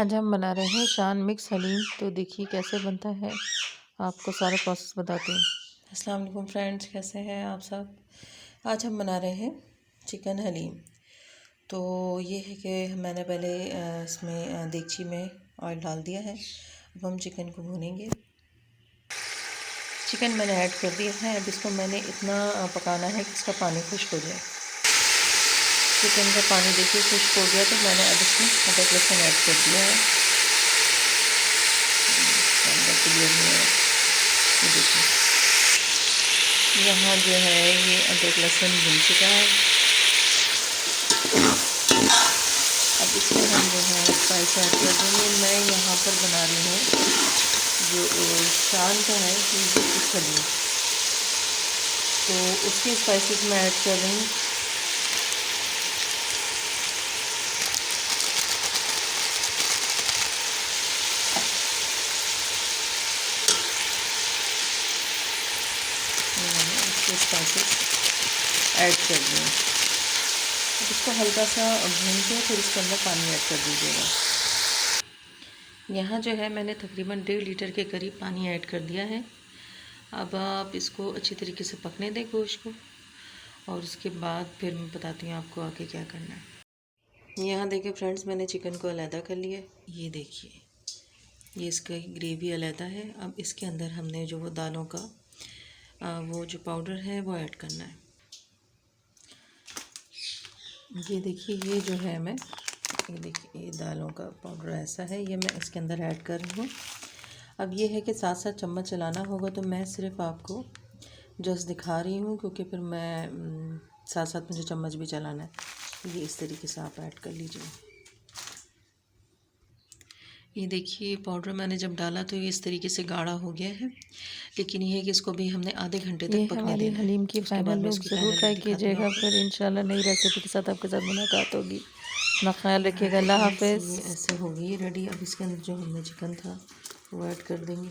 आज हम बना रहे हैं शान मिक्स हलीम। तो देखिए कैसे बनता है, आपको सारा प्रोसेस बताते हैं। अस्सलाम वालेकुम फ्रेंड्स, कैसे हैं आप सब। आज हम बना रहे हैं चिकन हलीम। तो ये है कि मैंने पहले इसमें देगची में ऑयल डाल दिया है। अब हम चिकन को भूनेंगे। चिकन मैंने ऐड कर दिया है। अब इसको मैंने इतना पकाना है कि इसका पानी खुश्क हो जाए। चिकन का पानी देखिए खुश्क हो गया, तो मैंने अब इसमें अदरक लहसुन ऐड कर दिया है। देखिए यहाँ जो है ये अदरक लहसुन भून चुका है। अब इसमें हम जो है स्पाइस ऐड कर देंगे। मैं यहाँ पर बना रही हूँ जो शान का है हलीम, तो उसकी स्पाइसेस मैं ऐड कर रही हूँ। स्पाइसेस ऐड कर दें। इसको हल्का सा भून के फिर इसके अंदर पानी ऐड कर दीजिएगा। यहाँ जो है मैंने तकरीबन 1.5 लीटर के करीब पानी ऐड कर दिया है। अब आप इसको अच्छी तरीके से पकने दें गोश्त को, और उसके बाद फिर मैं बताती हूँ आपको आगे क्या करना है। यहाँ देखिए फ्रेंड्स, मैंने चिकन को अलहदा कर लिया। ये देखिए ये इसका ग्रेवी अलहदा है। अब इसके अंदर हमने जो वो दालों का वो जो पाउडर है वो ऐड करना है। ये देखिए ये जो है ये देखिए ये दालों का पाउडर ऐसा है, ये मैं इसके अंदर ऐड कर रही हूँ। अब ये है कि साथ साथ चम्मच चलाना होगा, तो मैं सिर्फ आपको जस्ट दिखा रही हूँ, क्योंकि फिर मैं साथ साथ मुझे चम्मच भी चलाना है। ये इस तरीके से आप ऐड कर लीजिए। ये देखिए पाउडर मैंने जब डाला तो ये इस तरीके से गाढ़ा हो गया है, लेकिन ये है कि इसको भी हमने आधे घंटे तक पकने देना है। हलीम की फाइनल लुक ज़रूर ट्राई कीजिएगा। फिर इंशाल्लाह नई रेसिपी के साथ आपके साथ मुलाकात होगी। अपना ख्याल रखिएगा। अल्लाह हाफ़िज़। ये ऐसे हो गई रेडी। अब इसके अंदर जो हमने चिकन था वो ऐड कर देंगे।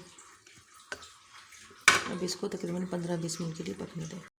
अब इसको तकरीबन 15-20 मिनट के लिए पकने दें।